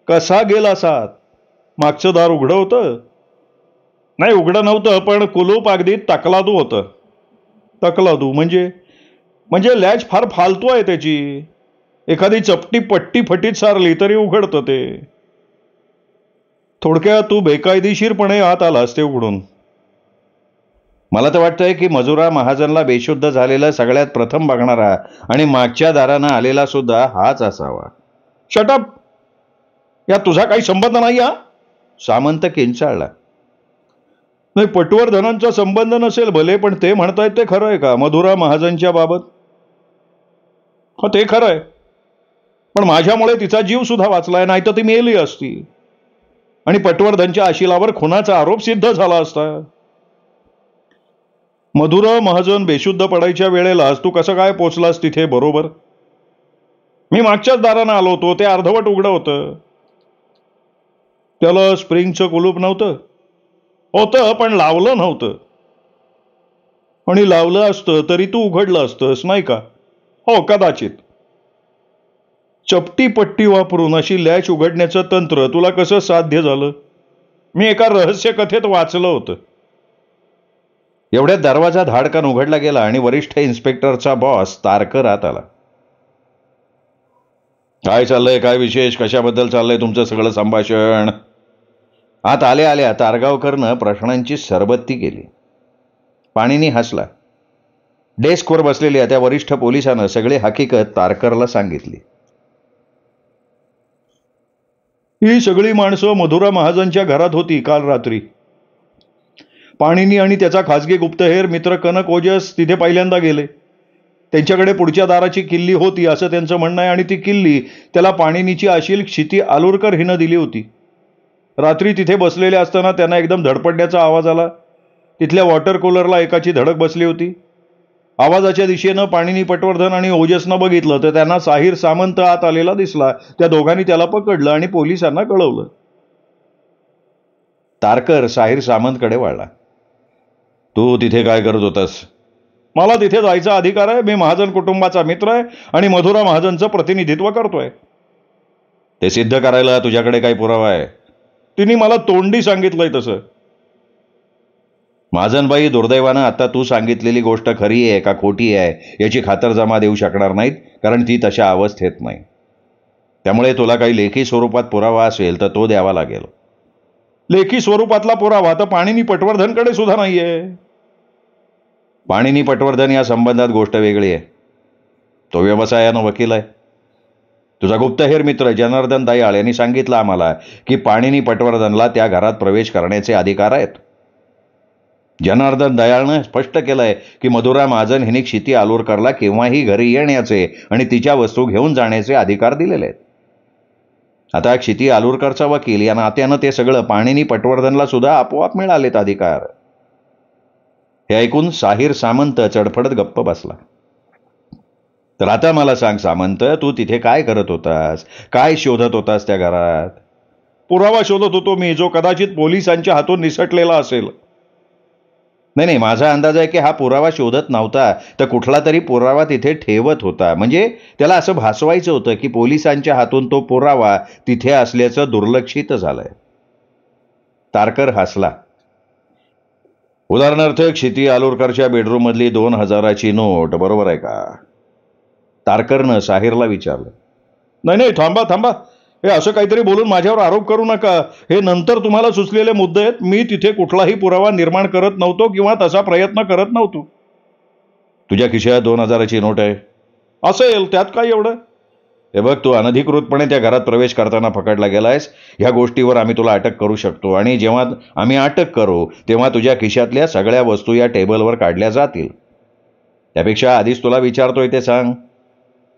कसा गेलास आत? मागचं दार उघडं होतं? नाही, उघडं नव्हतं, पण कुलूप अगदी तकलादू होतं. तकलादू म्हणजे लॅच फार फालतू आहे त्याची. एखादी चपटी पट्टी फटीत सारली तरी उघडतं ते. थोडक्यात तू बेकायदेशीरपणे आत आलास ते उघडून. मला तर वाटतंय की मजुरा महाजनला बेशुद्ध झालेला सगळ्यात प्रथम बघणारा आणि मागच्या दारानं आलेला सुद्धा हाच असावा. शटअप. या तुझा काही संबंध नाही? सामंत किंचाळला. नाही, पटवर्धनांचा संबंध नसेल भले, पण ते म्हणतायत ते खरं आहे का मधुरा महाजनच्या बाबत? हो, ते खरं आहे. पण माझ्यामुळे तिचा जीव सुद्धा वाचलाय, नाही तर ती मेली असती आणि पटवर्धनच्या अशिलावर खुनाचा आरोप सिद्ध झाला असता. मधुरा महाजन बेशुद्ध पडायच्या वेळेलाच तू कसं काय पोचलास तिथे बरोबर? मी मागच्याच दारानं आलो होतो. ते अर्धवट उघडं होतं. त्याला स्प्रिंगचं कुलूप नव्हतं? होतं, पण लावलं नव्हतं. आणि लावलं असतं तरी तू उघडलं असतंस नाही का? हो, कदाचित. चपटी पट्टी वापरून अशी लॅच उघडण्याचं तंत्र तुला कसं साध्य झालं? मी एका रहस्य कथेत वाचलं होतं. एवढ्यात दरवाजा धाडकन उघडला गेला आणि वरिष्ठ इन्स्पेक्टरचा बॉस तारकर आत आला. काय चाललंय? काय विशेष? कशाबद्दल चाललंय तुमचं सगळं संभाषण? आत आल्या आल्या तारगावकरनं प्रश्नांची सरबत्ती केली. पाणीनी हसला. डेस्कवर बसलेल्या त्या वरिष्ठ पोलिसानं सगळी हकीकत तारकरला सांगितली. ही सगळी माणसं मधुरा महाजनच्या घरात होती काल रात्री. पाणिनी आणि त्याचा खासगी गुप्तहेर मित्र कनक ओजस तिथे पहिल्यांदा गेले. त्यांच्याकडे पुढच्या दाराची किल्ली होती असं त्यांचं म्हणणं आहे आणि ती किल्ली त्याला पाणिनीची अशील क्षिती आलुरकर हिनं दिली होती. रात्री तिथे बसलेले असताना त्यांना एकदम धडपडण्याचा आवाज आला. तिथल्या वॉटर कूलरला एकाची धडक बसली होती. आवाजाच्या दिशेनं पाणिनी, पटवर्धन आणि ओजसनं बघितलं तर त्यांना साहिर सामंत आत आलेला दिसला. त्या दोघांनी त्याला पकडलं आणि पोलिसांना कळवलं. तारकर साहिर सामंतकडे वळला. तू तिथे काय करत होतास? मला तिथे जायचा अधिकार आहे. मी महाजन कुटुंबाचा मित्र आहे आणि मधुरा महाजनचं प्रतिनिधित्व करतोय. ते सिद्ध करायला तुझ्याकडे काही पुरावा आहे? तिने मला तोंडी सांगितलंय तसं. महाजनबाई दुर्दैवानं आता तू सांगितलेली गोष्ट खरी आहे का खोटी आहे याची खातरजमा देऊ शकणार नाहीत, कारण ती तशा अवस्थेत नाही. त्यामुळे तुला काही लेखी स्वरूपात पुरावा असेल तर तो द्यावा लागेल. लेखी स्वरूपातला पुरावा तर पाणिनी पटवर्धनकडे सुद्धा नाहीये. पाणिनी पटवर्धन या संबंधात गोष्ट वेगळी आहे. तो व्यवसायानं वकील आहे. तुझा गुप्तहेर मित्र जनार्दन दयाळ यांनी सांगितलं आम्हाला की पाणिनी पटवर्धनला त्या घरात प्रवेश करण्याचे अधिकार आहेत. जनार्दन दयाळनं स्पष्ट केलंय की मधुरा महाजन हिने क्षिती आलूरकरला केव्हाही घरी येण्याचे आणि तिच्या वस्तू घेऊन जाण्याचे अधिकार दिलेले आहेत. आता क्षिती आलूरकरचा वकील या नात्यानं ते सगळं पाणिनी पटवर्धनला सुद्धा आपोआप मिळालेत अधिकार. हे ऐकून साहिर सामंत चडफडत गप्प बसला. तर आता मला सांग सामंत, तू तिथे काय करत होतास? काय शोधत होतास त्या घरात? पुरावा शोधत होतो मी, जो कदाचित पोलिसांच्या हातून निसटलेला असेल. नाही, माझा अंदाज आहे की हा पुरावा शोधत नव्हता तर कुठला तरी पुरावा तिथे ठेवत होता. म्हणजे त्याला असं भासवायचं होतं की पोलिसांच्या हातून तो पुरावा तिथे असल्याचं दुर्लक्षित झालंय. तारकर हसला. उदाहरणार्थ क्षिती आलूरकरच्या बेडरूम मधली 2000ची नोट बरोबर आहे का? तारकरनं साहिरला विचारलं. नाही, थांबा. हे असं काहीतरी बोलून माझ्यावर आरोप करू नका. हे नंतर तुम्हाला सुचलेले मुद्दे आहेत. मी तिथे कुठलाही पुरावा निर्माण करत नव्हतो किंवा तसा प्रयत्न करत नव्हतो. तुझ्या खिशात 2000ची नोट आहे? असेल, त्यात काय एवढं? हे बघ, तू अनधिकृतपणे त्या घरात प्रवेश करताना पकडला गेलायस. ह्या गोष्टीवर आम्ही तुला अटक करू शकतो आणि जेव्हा आम्ही अटक करू तेव्हा तुझ्या खिशातल्या सगळ्या वस्तू या टेबलवर काढल्या जातील. त्यापेक्षा आधीच तुला विचारतोय ते सांग,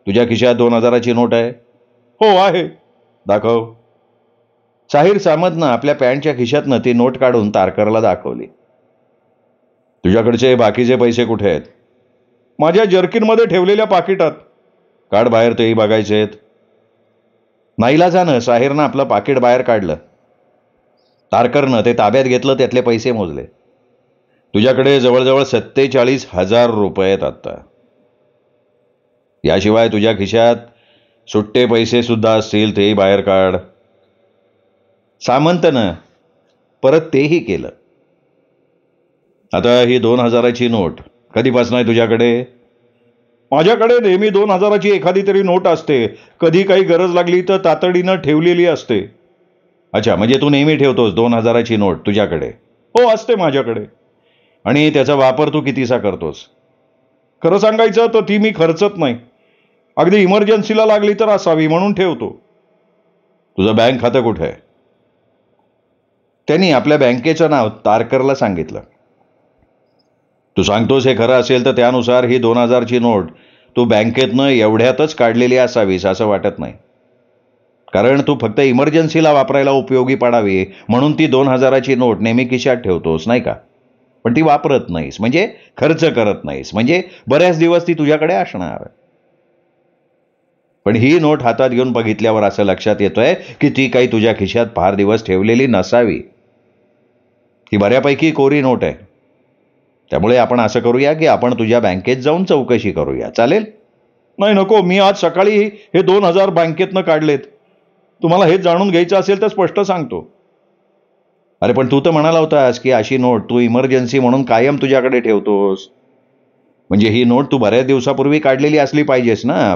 तुझ्या खिशात 2000ची नोट आहे? हो आहे. दाखव. साहिर सामंतनं आपल्या पॅन्टच्या खिशातनं ती नोट काढून तारकरला दाखवली. तुझ्याकडचे बाकीचे पैसे कुठे आहेत? माझ्या जर्किनमध्ये ठेवलेल्या पाकिटात. काढ बाहेर, तेही बघायचे आहेत. नाईलाजानं साहिरनं आपलं पाकिट बाहेर काढलं. तारकरनं ते ताब्यात घेतलं, त्यातले पैसे मोजले. तुझ्याकडे जवळजवळ 47,000 रुपये आहेत आत्ता. याशिवाय तुझ्या खिशात सुट्टे पैसे सुद्धा असतील, तेही बाहेर काढ. सामंतनं परत तेही केलं. आता ही 2000ची नोट कधीपासून आहे तुझ्याकडे? माझ्याकडे नेहमी 2000ची एखादी तरी नोट असते. कधी काही गरज लागली तर तातडीनं ठेवलेली असते. अच्छा, म्हणजे तू नेहमी ठेवतोस 2000ची नोट तुझ्याकडे? हो, असते माझ्याकडे. आणि त्याचा वापर तू कितीसा करतोस? खरं सांगायचं तर ती मी खर्चत नाही. अगदी इमर्जन्सीला लागली तर असावी म्हणून ठेवतो. तुझं बँक खातं कुठे आहे? त्यांनी आपल्या बँकेचं नाव तारकरला सांगितलं. तू सांगतोस हे खरं असेल तर त्यानुसार ही 2000ची नोट तू बँकेतनं एवढ्यातच काढलेली असावीस असं वाटत नाही. कारण तू फक्त इमर्जन्सीला वापरायला उपयोगी पडावी म्हणून ती 2000ची नोट नेहमी खिशात ठेवतोस, नाही का? पण ती वापरत नाहीस, म्हणजे खर्च करत नाहीस, म्हणजे बऱ्याच दिवस ती तुझ्याकडे असणार. पण ही नोट हातात घेऊन बघितल्यावर असं लक्षात येतोय की ती काही तुझ्या खिशात फार दिवस ठेवलेली नसावी. ही बऱ्यापैकी कोरी नोट आहे. त्यामुळे आपण असं करूया की आपण तुझ्या बँकेत जाऊन चौकशी करूया, चालेल? नाही, नको. मी आज सकाळी हे 2000 बँकेतनं काढलेत. तुम्हाला हेच जाणून घ्यायचं असेल तर स्पष्ट सांगतो. अरे पण तू तर म्हणाला होतास की अशी नोट तू इमर्जन्सी म्हणून कायम तुझ्याकडे ठेवतोस. म्हणजे ही नोट तू बऱ्याच दिवसापूर्वी काढलेली असली पाहिजेस ना,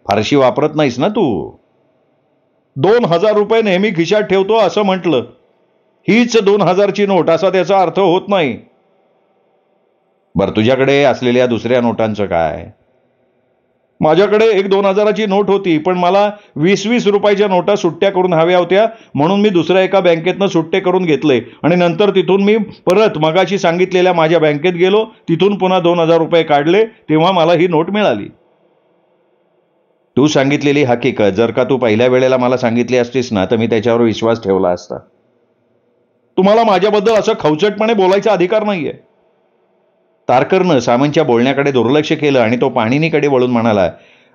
फारशी वापरत नाहीस ना तू. 2000 रुपये नेहमी खिशात ठेवतो असं म्हटलं. हीच 2000ची नोट असा त्याचा अर्थ होत नाही. बरं, तुझ्याकडे असलेल्या दुसऱ्या नोटांचं काय? माझ्याकडे एक 2000ची नोट होती, पण मला 20-20 रुपयाच्या नोटा सुट्ट्या करून हव्या होत्या म्हणून मी दुसऱ्या एका बँकेतनं सुट्टे करून घेतले आणि नंतर तिथून मी परत मगाशी सांगितलेल्या माझ्या बँकेत गेलो. तिथून पुन्हा 2000 रुपये काढले, तेव्हा मला ही नोट मिळाली. तू सांगितलेली हकीकत जर का तू पहिल्या वेळेला मला सांगितली असतीस ना तर मी त्याच्यावर विश्वास ठेवला असता. तुम्हाला माझ्याबद्दल असं खवचटपणे बोलायचा अधिकार नाहीये. तारकरनं सामंतच्या बोलण्याकडे दुर्लक्ष केलं आणि तो पाणिनीकडे वळून म्हणाला,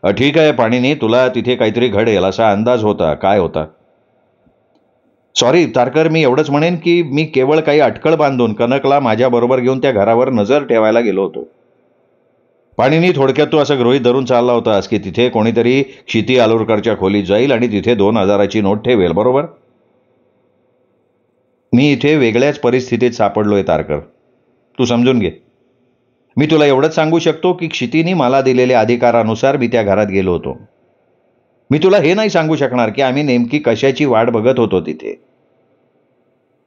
ठीक आहे पाणिनी, तुला तिथे काहीतरी घडेल असा अंदाज होता. काय होता? सॉरी तारकर, मी एवढंच म्हणेन की मी केवळ काही अटकळ बांधून कनकला माझ्याबरोबर घेऊन त्या घरावर नजर ठेवायला गेलो होतो. पाणीनी थोडक्यात तू असं गृहीत धरून चालला होतास की तिथे कोणीतरी क्षिती आलुरकरच्या खोलीत जाईल आणि तिथे 2,000ची नोट ठेवेल, बरोबर? मी इथे वेगळ्याच परिस्थितीत सापडलोय तारकर, तू समजून घे. मी तुला एवढंच सांगू शकतो की क्षितीने मला दिलेल्या अधिकारानुसार मी त्या घरात गेलो होतो. मी तुला हे नाही सांगू शकणार की आम्ही नेमकी कशाची वाट बघत होतो तिथे.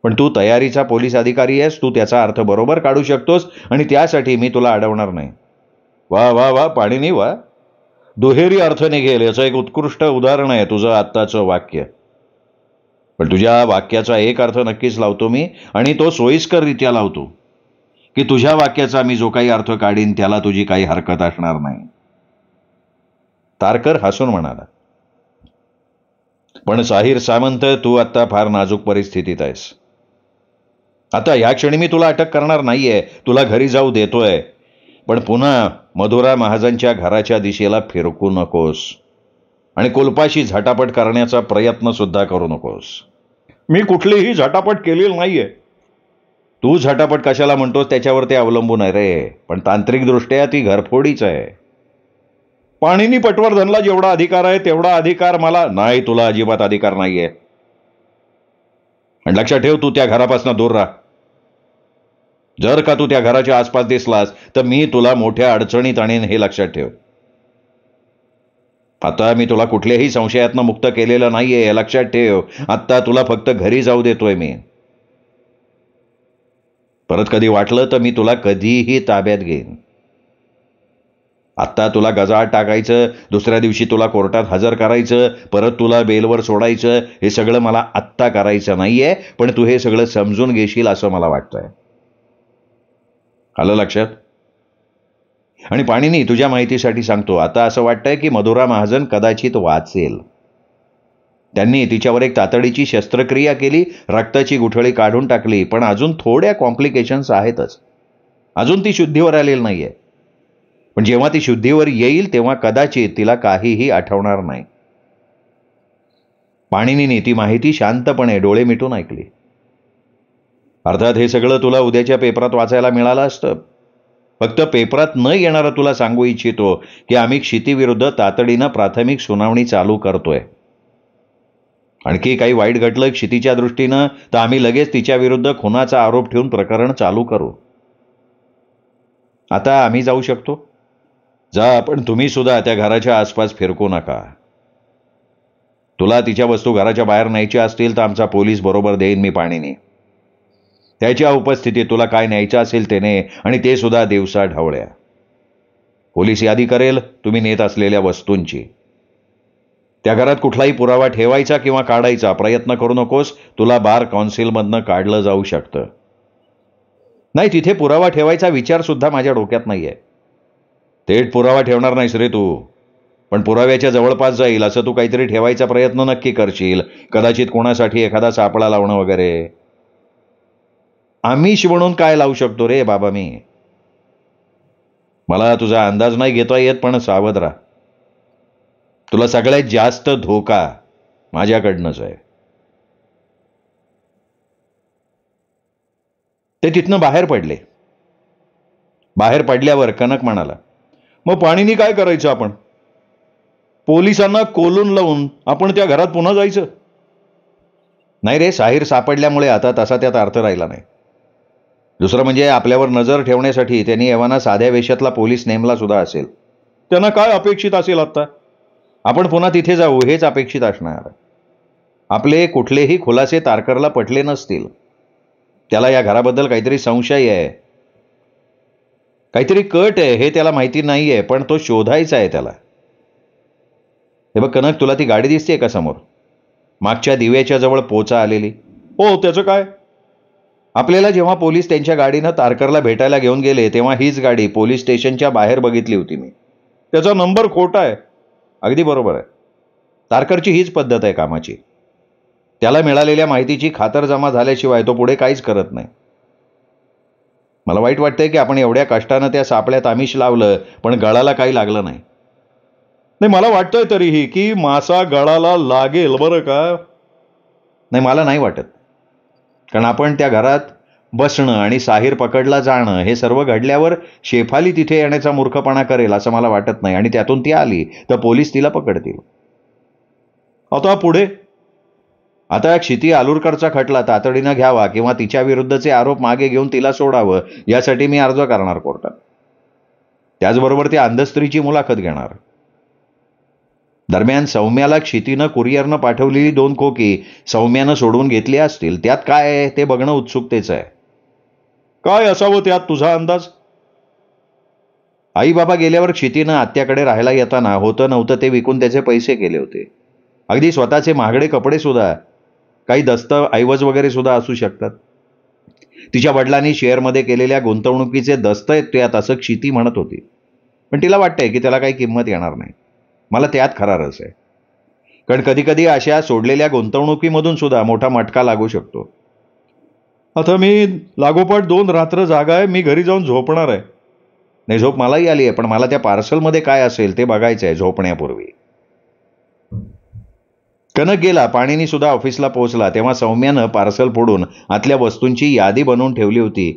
पण तू तयारीचा पोलीस अधिकारी आहेस, तू त्याचा अर्थ बरोबर काढू शकतोस आणि त्यासाठी मी तुला अडवणार नाही. वा वा वा पाणीनी वा, दुहेरी अर्थ निघेल याचं एक उत्कृष्ट उदाहरण आहे तुझं आत्ताचं वाक्य. पण तुझ्या वाक्याचा एक अर्थ नक्कीच लावतो मी, आणि तो सोयीस्कररित्या लावतो की तुझ्या वाक्याचा मी जो काही अर्थ काढीन त्याला तुझी काही हरकत असणार नाही. तारकर हसून म्हणाला, पण साहिर सामंत, तू आत्ता फार नाजूक परिस्थितीत आहेस. आता या क्षणी मी तुला अटक करणार नाहीये, तुला घरी जाऊ देतोय. पण पुन्हा मधुरा महाजनच्या घराच्या दिशेला फिरकू नकोस आणि कुलपाशी झटापट करण्याचा प्रयत्न सुद्धा करू नकोस. मी कुठलीही झटापट केलेली नाहीये. तू झटापट कशाला म्हणतोस त्याच्यावर ते अवलंबून आहे रे, पण तांत्रिकदृष्ट्या ती घरफोडीच आहे. पाणीनी पटवर्धनला जेवढा अधिकार आहे तेवढा अधिकार मला नाही. तुला अजिबात अधिकार नाहीये. आणि लक्षात ठेव, तू त्या घरापासून दूर राहा. जर का तू त्या घराच्या आसपास दिसलास तर मी तुला मोठ्या अडचणीत आणीन, हे लक्षात ठेव. आता मी तुला कुठल्याही संशयातनं मुक्त केलेलं नाहीये, हे लक्षात ठेव. आत्ता तुला फक्त घरी जाऊ देतोय मी. परत कधी वाटलं तर मी तुला कधीही ताब्यात घेईन. आत्ता तुला गजाआड टाकायचं, दुसऱ्या दिवशी तुला कोर्टात हजर करायचं, परत तुला बेलवर सोडायचं, हे सगळं मला आत्ता करायचं नाहीये. पण तू हे सगळं समजून घेशील असं मला वाटतंय. आलं लक्षात? आणि पाणीनी, तुझ्या माहितीसाठी सांगतो, आता असं वाटतंय की मधुरा महाजन कदाचित वाचेल. त्यांनी तिच्यावर एक तातडीची शस्त्रक्रिया केली, रक्ताची गुठळी काढून टाकली, पण अजून थोड्या कॉम्प्लिकेशन्स आहेतच. अजून ती शुद्धीवर आलेली नाहीये. पण जेव्हा ती शुद्धीवर येईल तेव्हा कदाचित तिला काहीही आठवणार नाही. पाणीनीने ती माहिती शांतपणे डोळे मिटून ऐकली. अर्थात हे सगळं तुला उद्याच्या पेपरात वाचायला मिळालं असतं. फक्त पेपरात न येणारं तुला सांगू इच्छितो की आम्ही क्षितीविरुद्ध तातडीनं प्राथमिक सुनावणी चालू करतोय. आणखी काही वाईट घडलं क्षितीच्या दृष्टीनं तर आम्ही लगेच तिच्या विरुद्ध खुनाचा आरोप ठेवून प्रकरण चालू करू. आता आम्ही जाऊ शकतो? जा, पण तुम्ही सुद्धा त्या घराच्या आसपास फिरकू नका. तुला तिच्या वस्तू घराच्या बाहेर न्यायच्या असतील तर आमचा पोलीस बरोबर देईन मी पाणीने. त्याच्या उपस्थितीत तुला काय न्यायचं असेल ते ने, आणि ते सुद्धा दिवसा ढवळ्या. पोलीस यादी करेल तुम्ही नेत असलेल्या वस्तूंची. त्या घरात कुठलाही पुरावा ठेवायचा किंवा काढायचा प्रयत्न करू नकोस. तुला बार काउन्सिलमधनं काढलं जाऊ शकतं. नाही, तिथे पुरावा ठेवायचा विचार सुद्धा माझ्या डोक्यात नाहीये. थेट पुरावा ठेवणार नाहीस रे तू, पण पुराव्याच्या जवळपास जाईल असं तू काहीतरी ठेवायचा प्रयत्न नक्की करशील. कदाचित कोणासाठी एखादा सापळा लावणं वगैरे. आमिष म्हणून काय लावू शकतो रे बाबा मी? मला तुझा अंदाज नाही घेता येत, पण सावध राहा. तुला सगळ्यात जास्त धोका माझ्याकडनंच आहे. ते तिथनं बाहेर पडले. बाहेर पडल्यावर कनक म्हणाला, मग पाणीनी काय करायचं आपण? पोलिसांना कोलून लावून आपण त्या घरात पुन्हा जायचं? नाही रे, साहिर सापडल्यामुळे आता तसा त्यात अर्थ राहिला नाही. दुसरं म्हणजे आपल्यावर नजर ठेवण्यासाठी त्यांनी एव्हाना साध्या वेशातला पोलीस नेमला सुद्धा असेल. त्यांना काय अपेक्षित असेल आता? आपण पुन्हा तिथे जाऊ हेच अपेक्षित असणार. आपले कुठलेही खुलासे तारकरला पटले नसतील. त्याला या घराबद्दल काहीतरी संशय आहे, काहीतरी कट आहे, हे त्याला माहिती नाहीये, पण तो शोधायचा आहे त्याला. हे बघ कनक, तुला ती गाडी दिसते का समोर, मागच्या दिव्याच्या जवळ पोचा आलेली? हो, त्याचं काय? आपल्याला जेव्हा पोलीस त्यांच्या गाडीनं तारकरला भेटायला घेऊन गेले तेव्हा हीच गाडी पोलीस स्टेशनच्या बाहेर बघितली होती मी. त्याचा नंबर खोटा आहे. अगदी बरोबर आहे. तारकरची हीच पद्धत आहे कामाची. त्याला मिळालेल्या माहितीची खातरजमा झाल्याशिवाय तो पुढे काहीच करत नाही. मला वाईट वाटतंय की आपण एवढ्या कष्टानं त्या सापळ्यात आमिष लावलं, पण गळाला काही लागलं नाही. नाही, मला वाटतंय तरीही की मासा गळाला लागेल बरं का. नाही, मला नाही वाटत. कारण आपण त्या घरात बसणं आणि साहीर पकडला जाणं हे सर्व घडल्यावर शेफाली तिथे येण्याचा मूर्खपणा करेल असं मला वाटत नाही. आणि त्यातून ती आली तर पोलीस तिला पकडतील. आता पुढे? आता क्षिती आलूरकरचा खटला तातडीनं घ्यावा किंवा तिच्या विरुद्धचे आरोप मागे घेऊन तिला सोडावं यासाठी मी अर्ज करणार कोर्टात. त्याचबरोबर त्या अंधस्त्रीची मुलाखत घेणार. दरम्यान सौम्याला क्षितीनं कुरिअरनं पाठवलेली 2 खोकी सौम्यानं सोडवून घेतली असतील. त्यात काय आहे ते बघणं उत्सुकतेचं आहे. काय असावं त्यात तुझा अंदाज? आई बाबा गेल्यावर क्षितीनं आत्याकडे राहायला येताना होतं नव्हतं ते विकून त्याचे पैसे केले होते. अगदी स्वतःचे महागडे कपडे सुद्धा, काही दस्तऐवज वगैरे सुद्धा असू शकतात. तिच्या वडिलांनी शेअरमध्ये केलेल्या गुंतवणुकीचे दस्त आहेत त्यात असं क्षिती म्हणत होती. पण तिला वाटतंय की त्याला काही किंमत येणार नाही. मला त्यात खरा रस आहे. कारण कधी कधी अशा सोडलेल्या गुंतवणुकीमधून सुद्धा मोठा मटका लागू शकतो. आता मी लागोपाठ 2 रात्र जागा आहे. मी घरी जाऊन झोपणार आहे. नाही, झोप मलाही आली आहे, पण मला त्या पार्सलमध्ये काय असेल ते बघायचं आहे झोपण्यापूर्वी. कनक गेला. पाणीनी सुद्धा ऑफिसला पोहोचला तेव्हा सौम्यानं पार्सल फोडून आतल्या वस्तूंची यादी बनवून ठेवली होती.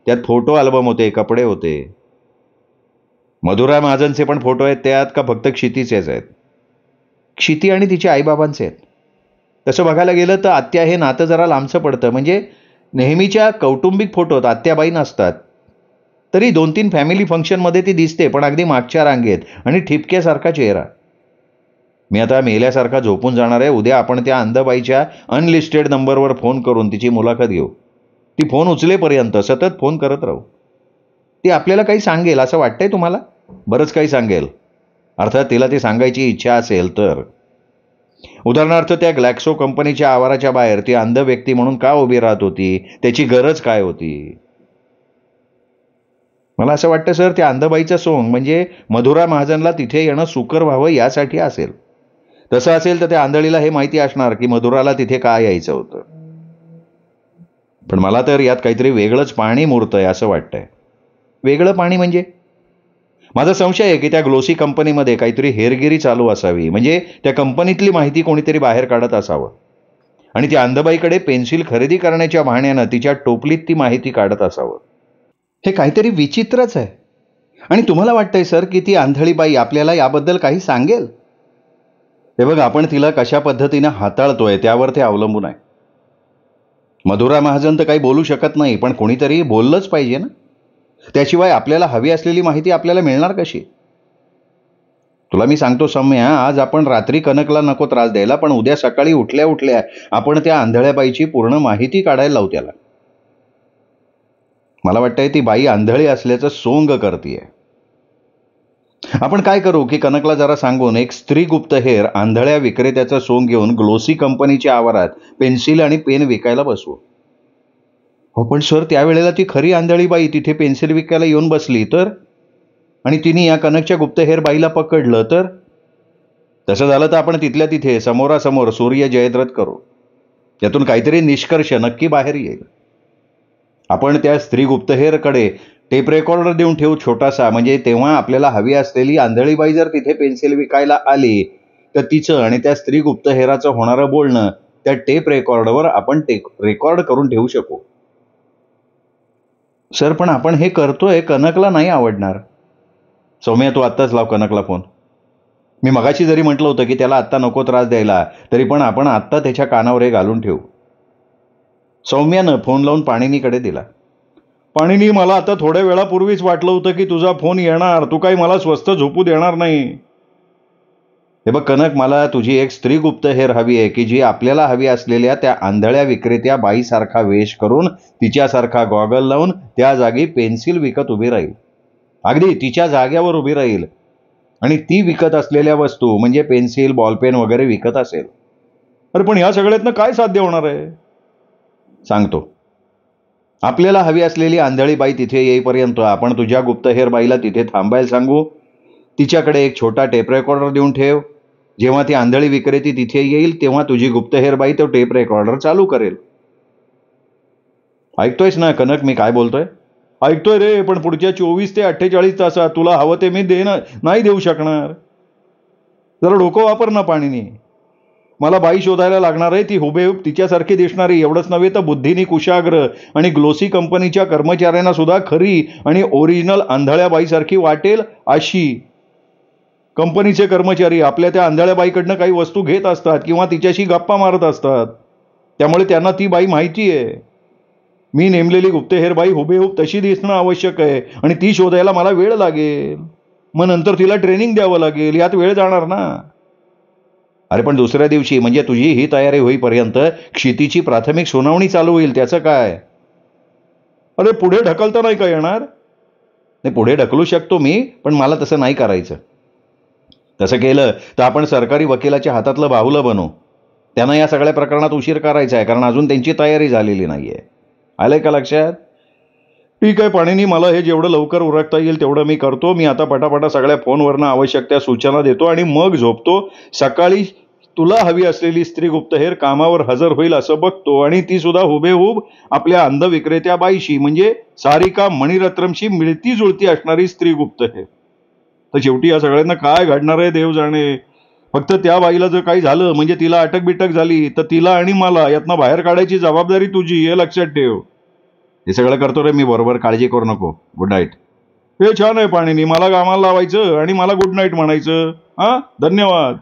त्यात फोटो अल्बम होते, कपडे होते. मधुरा महाजनचे पण फोटो आहेत त्यात का फक्त क्षितीचेच आहेत? क्षिती आणि तिच्या आईबाबांचे आहेत. तसं बघायला गेलं तर आत्या हे नातं जरा लांबचं पडतं. म्हणजे नेहमीच्या कौटुंबिक फोटोत आत्याबाई नसतात, तरी 2-3 फॅमिली फंक्शनमध्ये ती दिसते, पण अगदी मागच्या रांगेत आणि ठिपक्यासारखा चेहरा. मी आता मेल्यासारखा झोपून जाणार आहे. उद्या आपण त्या अंधबाईच्या अनलिस्टेड नंबरवर फोन करून तिची मुलाखत घेऊ. ती फोन उचलेपर्यंत सतत फोन करत राहू. ती आपल्याला काही सांगेल असं वाटतंय तुम्हाला? बरंच काही सांगेल. अर्थात तिला ती सांगायची इच्छा असेल तर. उदाहरणार्थ त्या ग्लॅक्सो कंपनीच्या आवाराच्या बाहेर ती अंध व्यक्ती म्हणून का उभी राहत होती, त्याची गरज काय होती. मला असं वाटतं सर, त्या अंधबाईचं सोंग म्हणजे मधुरा महाजनला तिथे येणं सुकर व्हावं यासाठी असेल. तसं असेल तर त्या आंधळीला हे माहिती असणार की मधुराला तिथे का यायचं होतं. पण मला तर यात काहीतरी वेगळंच पाणी मुरतंय असं वाटतंय. वेगळं पाणी म्हणजे? माझा संशय आहे की त्या ग्लोसी कंपनीमध्ये काहीतरी हेरगिरी चालू असावी. म्हणजे त्या कंपनीतली माहिती कोणीतरी बाहेर काढत असावं आणि त्या अंधबाईकडे पेन्सिल खरेदी करण्याच्या बहाण्यानं तिच्या टोपलीत ती माहिती काढत असावं. हे काहीतरी विचित्रच आहे. आणि तुम्हाला वाटतंय सर की ती आंधळी बाई आपल्याला याबद्दल काही सांगेल? हे बघ, आपण तिला कशा पद्धतीनं हाताळतोय त्यावर ते अवलंबून आहे. मधुरा महाजन तर काही बोलू शकत नाही, पण कोणीतरी बोललंच पाहिजे ना. त्याशिवाय आपल्याला हवी असलेली माहिती आपल्याला मिळणार कशी? तुला मी सांगतो सौम्या, आज आपण रात्री कनकला नको त्रास द्यायला, पण उद्या सकाळी उठल्या उठल्या आपण त्या आंधळ्या बाईची पूर्ण माहिती काढायला लावू त्याला. मला वाटतंय ती बाई आंधळी असल्याचं सोंग करतीये. आपण काय करू की कनकला जरा सांगून एक स्त्री गुप्तहेर आंधळ्या विक्रेत्याचा सोंग घेऊन ग्लोसी कंपनीच्या आवारात पेन्सिल आणि पेन विकायला बसवू. हो, पण सर त्यावेळेला ती खरी आंधळी बाई तिथे पेन्सिल विकायला येऊन बसली तर, आणि तिने या कनकच्या गुप्तहेर बाईला पकडलं तर? तसं झालं तर आपण तिथल्या तिथे समोरासमोर सूर्य जयद्रथ करू. त्यातून काहीतरी निष्कर्ष नक्की बाहेर येईल. आपण त्या स्त्री गुप्तहेरकडे टेप रेकॉर्डर देऊन ठेवू छोटासा. म्हणजे तेव्हा आपल्याला हवी असलेली आंधळी बाई जर तिथे पेन्सिल विकायला आली तर तिचं आणि त्या स्त्री गुप्तहेराचं होणारं बोलणं त्या टेप रेकॉर्डवर आपण रेकॉर्ड करून ठेवू शकू. सर, पण आपण हे करतोय कनकला नाही आवडणार. सौम्या, तू आत्ताच लाव कनकला फोन. मी मगाशी जरी म्हटलं होतं की त्याला आत्ता नको त्रास द्यायला, तरी पण आपण आत्ता त्याच्या कानावर हे घालून ठेवू. सौम्यानं फोन लावून पाणिनीकडे दिला. पाणिनी, मला आता थोड्या वेळापूर्वीच वाटलं होतं की तुझा फोन येणार. तू काही मला स्वस्थ झोपू देणार नाही. हे बघ कनक, मला तुझी एक स्त्री गुप्तहेर हवी आहे की जी आपल्याला हवी असलेल्या त्या आंधळ्या विक्रेत्या बाईसारखा वेश करून तिच्यासारखा गॉगल लावून त्या जागी पेन्सिल विकत उभी राहील. अगदी तिच्या जाग्यावर उभी राहील आणि ती विकत असलेल्या वस्तू म्हणजे पेन्सिल, बॉलपेन वगैरे विकत असेल. अरे पण ह्या सगळ्यातनं काय साध्य होणार आहे? सांगतो. आपल्याला हवी असलेली आंधळी बाई तिथे येईपर्यंत आपण तुझ्या गुप्तहेर बाईला तिथे थांबायला सांगू. तिच्याकडे एक छोटा टेप रेकॉर्डर देऊन ठेव. जेव्हा ती आंधळी विक्रेती तिथे येईल तेव्हा तुझी गुप्तहेर बाई तो टेप रेकॉर्डर चालू करेल. ऐकतोयस ना कनक मी काय बोलतोय? ऐकतोय रे, पण पुढच्या 24 ते 48 तासात तुला हवं ते मी नाही देऊ शकणार. जरा डोकं वापर ना पाणिनी. मला बाई शोधायला लागणार आहे, ती हुबेहूब तिच्यासारखी दिसणारी. एवढंच नव्हे तर बुद्धीनी कुशाग्र आणि ग्लोसी कंपनीच्या कर्मचाऱ्यांना सुद्धा खरी आणि ओरिजिनल आंधळ्या बाईसारखी वाटेल अशी. कंपनीचे कर्मचारी आपल्या त्या आंधळ्या बाईकडनं काही वस्तू घेत असतात किंवा तिच्याशी गप्पा मारत असतात, त्यामुळे त्यांना ती बाई माहिती आहे. मी नेमलेली गुप्तहेर बाई हुबेहूब तशी दिसणं आवश्यक आहे आणि ती शोधायला मला वेळ लागेल. मग नंतर तिला ट्रेनिंग द्यावं लागेल, यात वेळ जाणार ना. अरे पण दुसऱ्या दिवशी म्हणजे तुझी ही तयारी होईपर्यंत क्षितीची प्राथमिक सुनावणी चालू होईल, त्याचं काय? अरे पुढे ढकलता नाही का येणार? नाही, पुढे ढकलू शकतो मी, पण मला तसं नाही करायचं. तसं केलं तर आपण सरकारी वकिलाच्या हातातलं बाहुलं बनू. त्यांना या सगळ्या प्रकरणात उशीर करायचा आहे, कारण अजून त्यांची तयारी झालेली नाहीये. आलंय का लक्षात? ठीक आहे पाणिनी, मला हे जेवढं लवकर उरकता येईल तेवढं मी करतो. मी आता पटापटा सगळ्या फोनवरनं आवश्यक त्या सूचना देतो आणि मग झोपतो. सकाळी तुला हवी असलेली स्त्री गुप्तहेर कामावर हजर होईल असं बघतो आणि ती सुद्धा हुबेहूब आपल्या अंध विक्रेत्या बाईशी म्हणजे सारिका मणिरत्नमशी मिळती जुळती असणारी स्त्री गुप्तहेर. तर शेवटी या सगळ्यांना काय घडणार आहे देव जाणे. फक्त त्या बाईला जर काही झालं म्हणजे तिला अटक बिटक झाली तर तिला आणि मला यातनं बाहेर काढायची जबाबदारी तुझी, हे लक्षात ठेव. हे सगळं करतो रे मी बरोबर, काळजी करू नको. Good night. हे छान आहे पाणिनी, मला कामाला लावायचं आणि मला गुड नाईट म्हणायचं. हा, धन्यवाद.